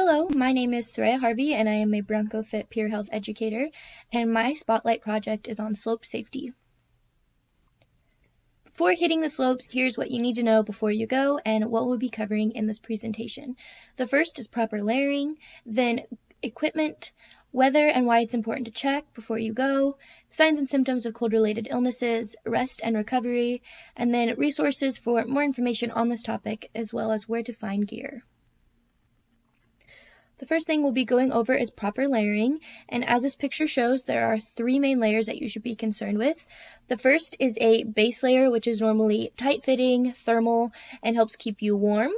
Hello, my name is Sareys Harvey and I am a BroncoFit peer health educator, and my spotlight project is on slope safety. Before hitting the slopes, here's what you need to know before you go and what we'll be covering in this presentation. The first is proper layering, then equipment, weather and why it's important to check before you go, signs and symptoms of cold-related illnesses, rest and recovery, and then resources for more information on this topic, as well as where to find gear. The first thing we'll be going over is proper layering, and as this picture shows, there are three main layers that you should be concerned with. The first is a base layer, which is normally tight-fitting, thermal, and helps keep you warm.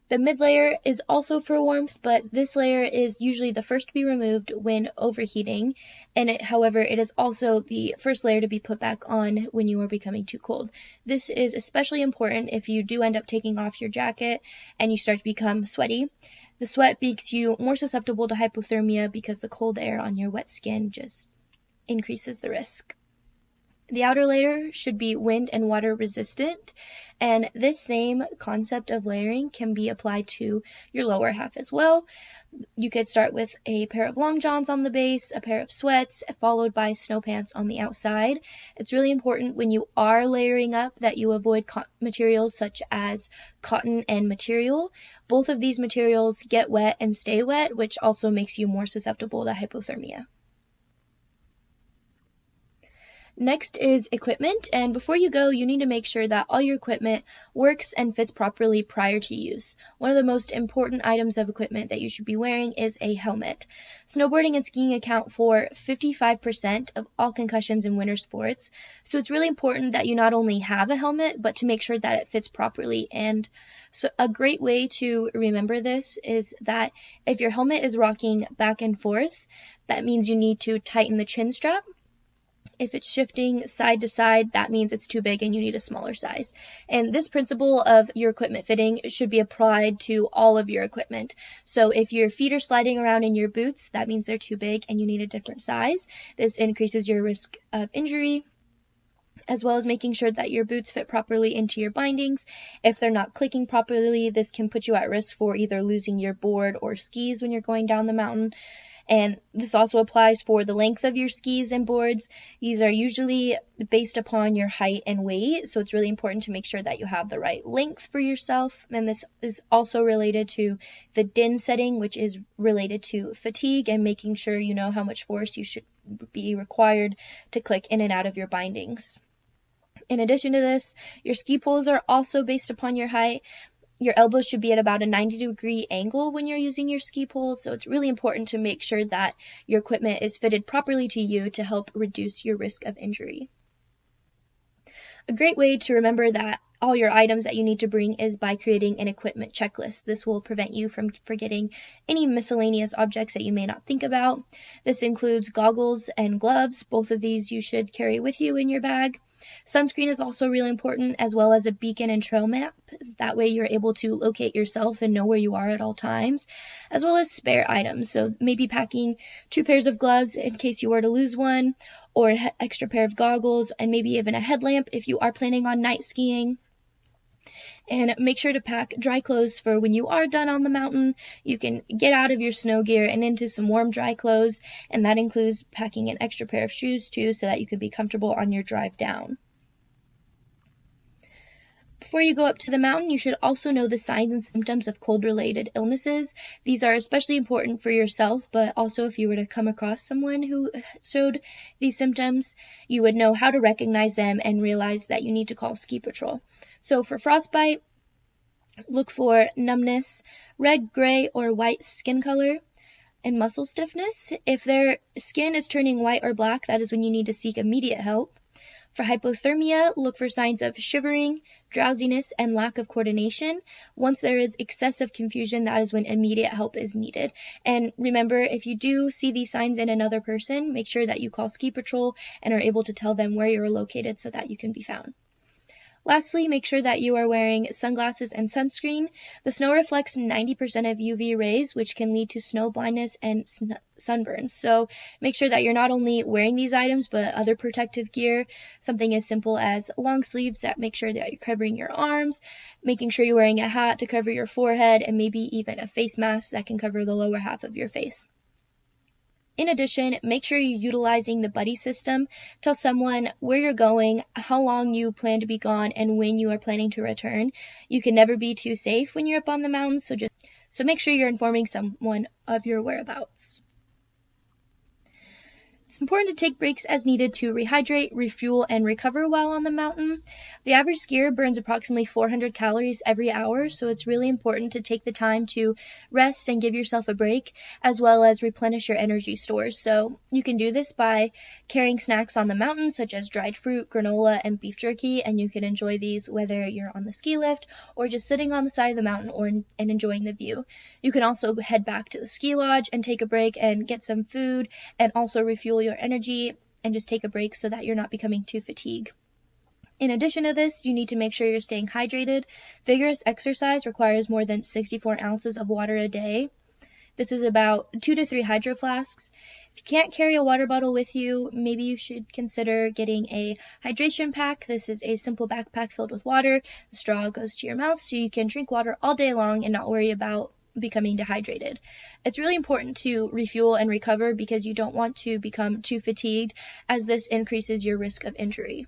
The mid layer is also for warmth, but this layer is usually the first to be removed when overheating, and however, it is also the first layer to be put back on when you are becoming too cold. This is especially important if you do end up taking off your jacket and you start to become sweaty. The sweat makes you more susceptible to hypothermia because the cold air on your wet skin just increases the risk. The outer layer should be wind and water resistant, and this same concept of layering can be applied to your lower half as well. You could start with a pair of long johns on the base, a pair of sweats, followed by snow pants on the outside. It's really important when you are layering up that you avoid materials such as cotton and material. Both of these materials get wet and stay wet, which also makes you more susceptible to hypothermia. Next is equipment, and before you go, you need to make sure that all your equipment works and fits properly prior to use. One of the most important items of equipment that you should be wearing is a helmet. Snowboarding and skiing account for 55% of all concussions in winter sports, so it's really important that you not only have a helmet, but to make sure that it fits properly. And so a great way to remember this is that if your helmet is rocking back and forth, that means you need to tighten the chin strap. If it's shifting side to side, that means it's too big and you need a smaller size. And this principle of your equipment fitting should be applied to all of your equipment. So if your feet are sliding around in your boots, that means they're too big and you need a different size. This increases your risk of injury, as well as making sure that your boots fit properly into your bindings. If they're not clicking properly, this can put you at risk for either losing your board or skis when you're going down the mountain. And this also applies for the length of your skis and boards. These are usually based upon your height and weight, so it's really important to make sure that you have the right length for yourself. And this is also related to the DIN setting, which is related to fatigue and making sure you know how much force you should be required to click in and out of your bindings. In addition to this, your ski poles are also based upon your height. Your elbows should be at about a 90-degree angle when you're using your ski poles, so it's really important to make sure that your equipment is fitted properly to you to help reduce your risk of injury. A great way to remember that all your items that you need to bring is by creating an equipment checklist. This will prevent you from forgetting any miscellaneous objects that you may not think about. This includes goggles and gloves. Both of these you should carry with you in your bag. Sunscreen is also really important, as well as a beacon and trail map. That way you're able to locate yourself and know where you are at all times, as well as spare items. So maybe packing 2 pairs of gloves in case you were to lose one, or an extra pair of goggles, and maybe even a headlamp if you are planning on night skiing. And make sure to pack dry clothes for when you are done on the mountain. You can get out of your snow gear and into some warm, dry clothes, and that includes packing an extra pair of shoes too, so that you can be comfortable on your drive down. Before you go up to the mountain, you should also know the signs and symptoms of cold-related illnesses. These are especially important for yourself, but also if you were to come across someone who showed these symptoms, you would know how to recognize them and realize that you need to call ski patrol. So for frostbite, look for numbness, red, gray, or white skin color, and muscle stiffness. If their skin is turning white or black, that is when you need to seek immediate help. For hypothermia, look for signs of shivering, drowsiness, and lack of coordination. Once there is excessive confusion, that is when immediate help is needed. And remember, if you do see these signs in another person, make sure that you call ski patrol and are able to tell them where you're located so that you can be found. Lastly, make sure that you are wearing sunglasses and sunscreen. The snow reflects 90% of UV rays, which can lead to snow blindness and sunburns. So make sure that you're not only wearing these items, but other protective gear, something as simple as long sleeves that make sure that you're covering your arms, making sure you're wearing a hat to cover your forehead, and maybe even a face mask that can cover the lower half of your face. In addition, make sure you're utilizing the buddy system. Tell someone where you're going, how long you plan to be gone, and when you are planning to return. You can never be too safe when you're up on the mountains, so make sure you're informing someone of your whereabouts. It's important to take breaks as needed to rehydrate, refuel, and recover while on the mountain. The average skier burns approximately 400 calories every hour, so it's really important to take the time to rest and give yourself a break, as well as replenish your energy stores. So you can do this by carrying snacks on the mountain, such as dried fruit, granola, and beef jerky, and you can enjoy these whether you're on the ski lift or just sitting on the side of the mountain and enjoying the view. You can also head back to the ski lodge and take a break and get some food, and also refuel your energy and just take a break so that you're not becoming too fatigued. In addition to this, you need to make sure you're staying hydrated. Vigorous exercise requires more than 64 ounces of water a day. This is about 2 to 3 hydro flasks. If you can't carry a water bottle with you, maybe you should consider getting a hydration pack. This is a simple backpack filled with water. The straw goes to your mouth so you can drink water all day long and not worry about becoming dehydrated. It's really important to refuel and recover because you don't want to become too fatigued, as this increases your risk of injury.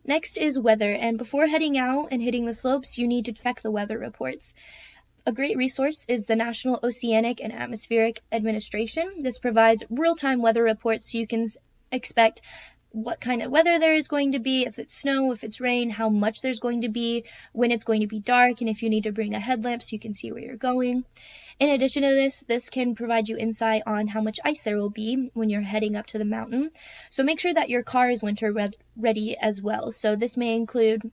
Next is weather, and before heading out and hitting the slopes, you need to check the weather reports. A great resource is the National Oceanic and Atmospheric Administration. This provides real-time weather reports so you can expect what kind of weather there is going to be, if it's snow, if it's rain, how much there's going to be, when it's going to be dark, and if you need to bring a headlamp so you can see where you're going. In addition to this can provide you insight on how much ice there will be when you're heading up to the mountain. So make sure that your car is winter ready as well. So this may include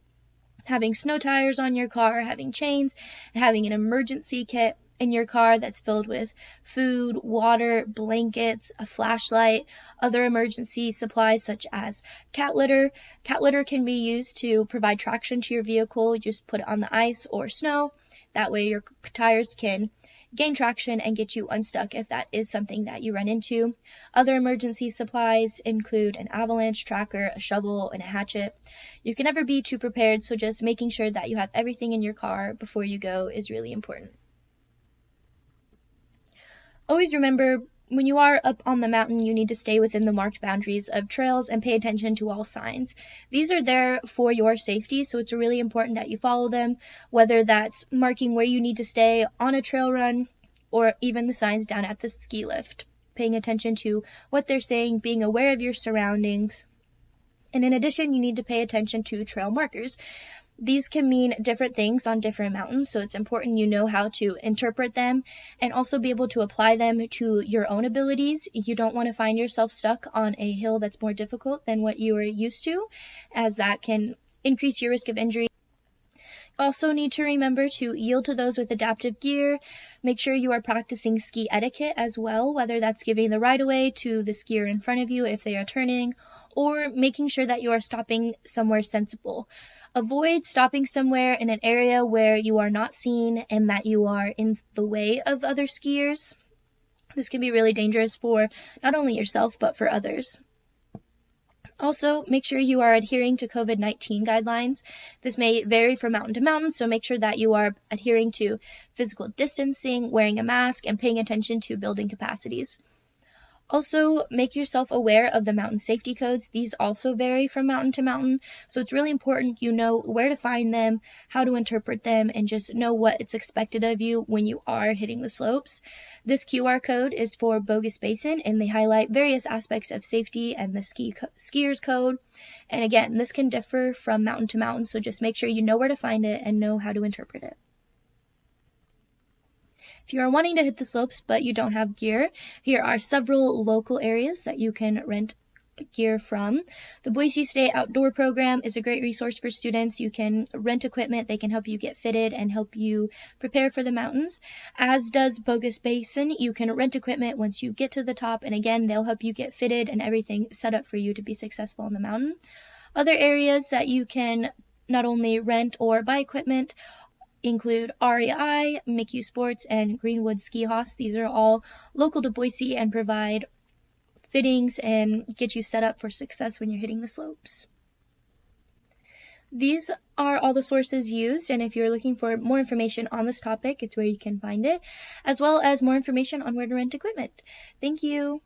having snow tires on your car, having chains, and having an emergency kit in your car that's filled with food, water, blankets, a flashlight, other emergency supplies such as cat litter. Cat litter can be used to provide traction to your vehicle. You just put it on the ice or snow. That way your tires can gain traction and get you unstuck if that is something that you run into. Other emergency supplies include an avalanche tracker, a shovel, and a hatchet. You can never be too prepared, so just making sure that you have everything in your car before you go is really important. Always remember, when you are up on the mountain, you need to stay within the marked boundaries of trails and pay attention to all signs. These are there for your safety, so it's really important that you follow them, whether that's marking where you need to stay on a trail run or even the signs down at the ski lift. Paying attention to what they're saying, being aware of your surroundings. And in addition, you need to pay attention to trail markers. These can mean different things on different mountains, so it's important you know how to interpret them and also be able to apply them to your own abilities. You don't want to find yourself stuck on a hill that's more difficult than what you are used to, as that can increase your risk of injury. Also need to remember to yield to those with adaptive gear. Make sure you are practicing ski etiquette as well, whether that's giving the right of way to the skier in front of you if they are turning, or making sure that you are stopping somewhere sensible. Avoid stopping somewhere in an area where you are not seen and that you are in the way of other skiers. This can be really dangerous for not only yourself, but for others. Also, make sure you are adhering to COVID-19 guidelines. This may vary from mountain to mountain, so make sure that you are adhering to physical distancing, wearing a mask, and paying attention to building capacities. Also, make yourself aware of the mountain safety codes. These also vary from mountain to mountain, so it's really important you know where to find them, how to interpret them, and just know what it's expected of you when you are hitting the slopes. This QR code is for Bogus Basin, and they highlight various aspects of safety and the skier's code. And again, this can differ from mountain to mountain, so just make sure you know where to find it and know how to interpret it. If you are wanting to hit the slopes but you don't have gear, here are several local areas that you can rent gear from. The Boise State Outdoor Program is a great resource for students. You can rent equipment, they can help you get fitted and help you prepare for the mountains. As does Bogus Basin, you can rent equipment once you get to the top, and again, they'll help you get fitted and everything set up for you to be successful on the mountain. Other areas that you can not only rent or buy equipment include REI, McHugh Sports, and Greenwood Ski House. These are all local to Boise and provide fittings and get you set up for success when you're hitting the slopes. These are all the sources used, and if you're looking for more information on this topic, it's where you can find it, as well as more information on where to rent equipment. Thank you.